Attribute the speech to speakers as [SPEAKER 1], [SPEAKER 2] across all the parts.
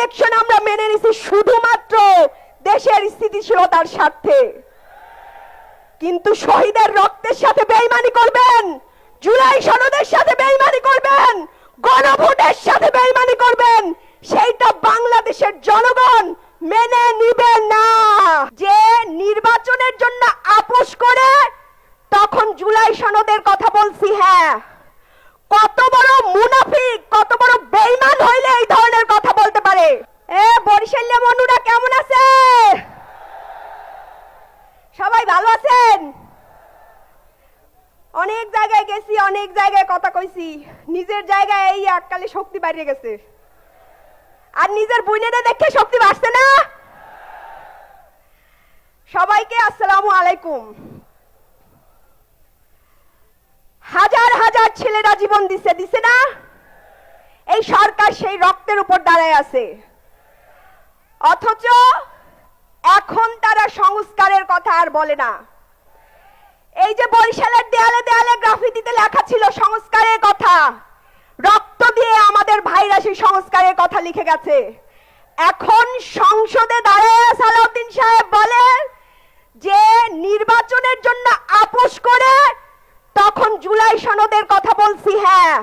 [SPEAKER 1] Election আমরা মেনে নিছি শুধুমাত্র দেশের স্থিতিশীলতার স্বার্থে। কিন্তু শহীদের রক্তের সাথে বেইমানি করবেন, জুলাই সনদের সাথে বেইমানি করবেন, গণভোটের সাথে বেইমানি করবেন, সেইটা বাংলাদেশের জনগণ মেনে নিবে না। যে নির্বাচনের জন্য আপোষ করে তখন জুলাই সনদের কথা বলছি, হ্যাঁ, কত বড় মুনাফিক, কত বড় বেঈমান হইলে এই ধরনের কথা বলতে পারে। বরিশালে মনুরা কেমন আছে? সবাই ভালো আছেন? অনেক জায়গায় গেছি, অনেক জায়গায় কথা কইছি, নিজের জায়গায় এই এককালে শক্তি বাড়িয়ে গেছে। আর নিজের বোনেরা দেখে শক্তি বাড়ছে না? সবাইকে আসসালামু আলাইকুম। হাজার হাজার ছেলেরা জীবন দিছে না? এই সরকার সেই রক্তের উপর দাঁড়ায় আছে। অথচ এখন তারা সংস্কারের কথা আর বলে না। এই যে বরিশালের দেয়ালে দেয়ালে গ্রাফিতিতে লেখা ছিল সংস্কারের কথা, রক্ত দিয়ে আমাদের ভাইরা সেই সংস্কারের কথা লিখে গেছে। এখন সংসদে দাঁড়ায় সালাউদ্দিন সাহেব বলে যে নির্বাচনের জন্য আপোষ করে তখন জুলাই সনদের কথা বলছি, হ্যাঁ,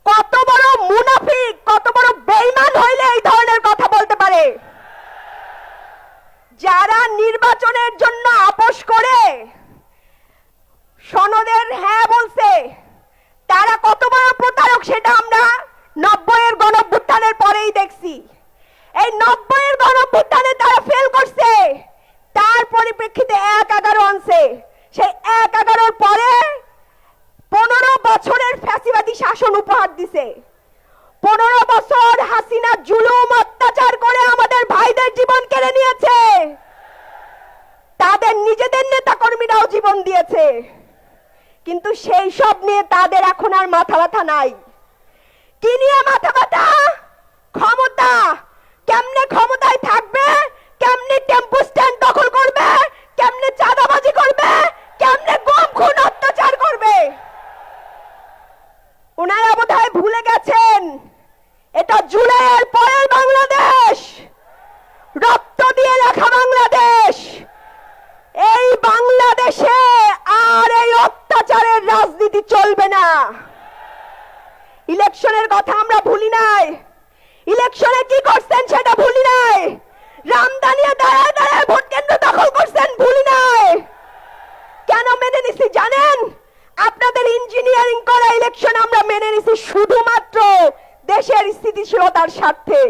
[SPEAKER 1] কত বড় মুনাফিক, কত বড় বেঈমান হইলে এই ধরনের কথা বলতে পারে। যারা নির্বাচনের জন্য আপোষ করে সনদের হ্যাঁ বলছে, তারা কত বড় প্রতারক সেটা আমরা 90-এর গণঅভ্যুত্থানের পরেই দেখছি। এই 90-এর গণঅভ্যুত্থানে তারা ফেল করছে, তার পরিপ্রেক্ষিতে 1-11 আনছে। সেই 1-11-র পরে 15 বছরের ফ্যাসিবাদী শাসন উপহার দিছে। 15 বছর হাসিনা জুলুম অত্যাচার করে আমাদের ভাইদের জীবন কেড়ে নিয়েছে, তাদের নিজেদের নেতা কর্মীরাও জীবন দিয়েছে। কিন্তু সেই সব নিয়ে তাদের এখন আর মাথা ব্যথা নাই। কি নিয়ে মাথা ব্যথা? ক্ষমতা। কেমনে ক্ষমতায় থাকবে, কেমনে টেম্পো স্ট্যান্ড দখল করবে, কেমনে চাঁদাবাজি করবে, কেমনে গুম খুন অত্যাচার করবে। ওনারা বোধহয় ভুলে গেছেন এটা জুলাইয়ের পরের বাংলাদেশ, রক্ত দিয়ে লেখা বাংলাদেশ। এই বাংলাদেশে আর এই অত্যাচারের রাজনীতি চলবে না। ইলেকশনের কথা আমরা ভুলি নাই, ইলেকশনে কি করছেন সেটা ভুলি নাই, রামদানিয়া দাঁড়ায় দাঁড়ায় ভোট কেন্দ্র দখল করছেন ভুলি নাই। কেন মেনে নিছি জানেন? আপনাদের ইঞ্জিনিয়ারিং করা ইলেকশন আমরা মেনে নিছি শুধুমাত্র দেশের স্থিতিশীলতার স্বার্থে।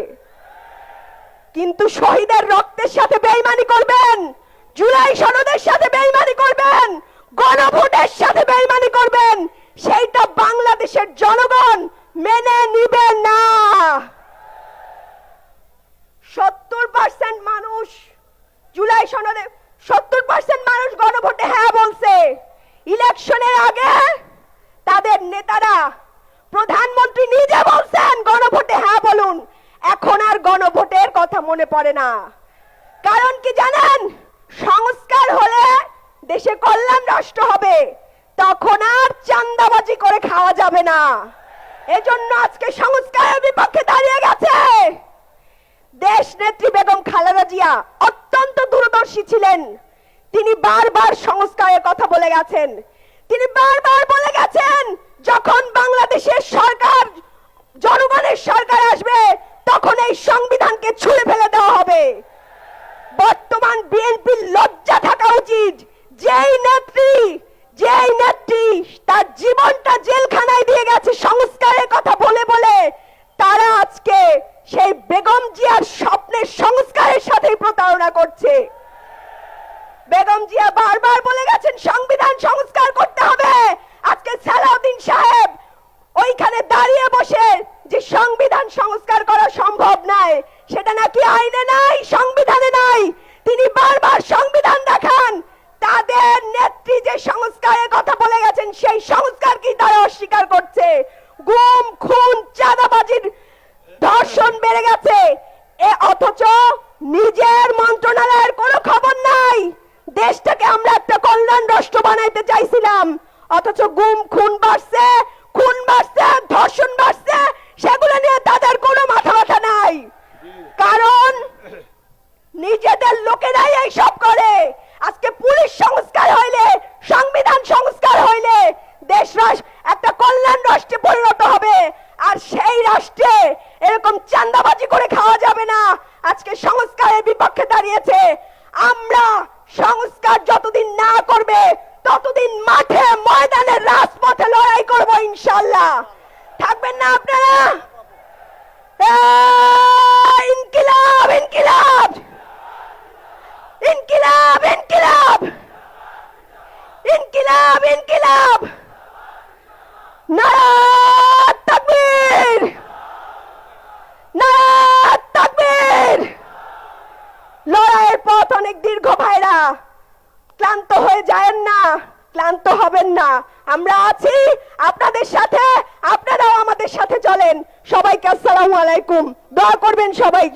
[SPEAKER 1] কিন্তু শহীদের রক্তের সাথে বেইমানি করবেন, জুলাই সনদের সাথে বেইমানি করবেন, গণভোটের সাথে বেইমানি করবেন, সেইটা বাংলাদেশের জনগণ মেনে নিবে না। 70% মানুষ জুলাই সনদে, 70% মানুষ গণভোটে হ্যাঁ বলছে। ইলেকশনের আগে তাদের নেতারা, প্রধানমন্ত্রী নিজে বলছেন গণভোটে হ্যাঁ বলুন। এখন আর গণভোটের কথা মনে পড়ে না। কারণ কি জানেন? সংস্কার হলে দেশে কল্যাণ রাষ্ট্র হবে, তখন আর চাঁদাবাজি করে খাওয়া যাবে না। এজন্য আজকে সংস্কারের বিপক্ষে দাঁড়িয়ে গেছে। দেশ নেত্রী বেগম খালেদা জিয়া অত্যন্ত দূরদর্শী ছিলেন। তিনি বারবার সংস্কারের কথা বলে গেছেন। তিনি বারবার বলে গেছেন যখন বাংলাদেশের সরকার, জনগণের সরকার আসবে তখন এই সংবিধানকে ছুঁড়ে ফেলে দেওয়া হবে। বর্তমান বিএনপির লজ্জা থাকা উচিত, যেই নেত্রী তার জীবনটা জেলখানায় দিয়ে গেছে সংস্কারের কথা বলে বলে, তারা আজকে সেই বেগম জিয়ার স্বপ্নের সংস্কারের সাথেই প্রতারণা করছে। বেগম জিয়া বারবার বলে গেছেন সংবিধান সংস্কার করতে হবে। আজকে সালাউদ্দিন সাহেব ওইখানে দাঁড়িয়ে বসে যে সংবিধান সংস্কার করা সম্ভব নয়, সেটা নাকি আইনে নাই, সংবিধানে নাই, তিনি বারবার সংবিধান দেখান। তাদের নেত্রী যে সংস্কারের কথা বলে গেছেন সেই সংস্কার কি তারা অস্বীকার করছে। গুম খুন চাঁদাবাজির ধর্ষণ বেড়ে গেছে, অথচ নিজের মন্ত্রণালয়ের কোনো খবর নাই। দেশটাকে আমরা একটা কল্যাণ রাষ্ট্র বানাইতে চাইছিলাম, অথচ গুম খুন বাড়ছে, ধর্ষণ বাড়ছে, সেগুলো নিয়ে তাদের কোনো মাথা ব্যথা নাই। যাবে না, আজকে সংস্কারের বিপক্ষে দাঁড়িয়েছে। আমরা সংস্কার যতদিন না করবে ততদিন মাঠে ময়দানে রাজপথে লড়াই করব ইনশাআল্লাহ। থাকবেন না আপনারা? ইনকিলাব ইনকিলাব ইনকিলাব ইনকিলাব ইনকিলাব ইনকিলাব, নারে তাকবীর, নারে তাকবীর। লড়াইয়ের পথ অনেক দীর্ঘ ভাইরা, ক্লান্ত হয়ে যায়েন না, ক্লান্ত হবেন না। আমরা আছি আপনাদের সাথে, আপনারাও আমাদের সাথে চলেন। সবাইকে আসসালামু আলাইকুম। দোয়া করবেন সবাই।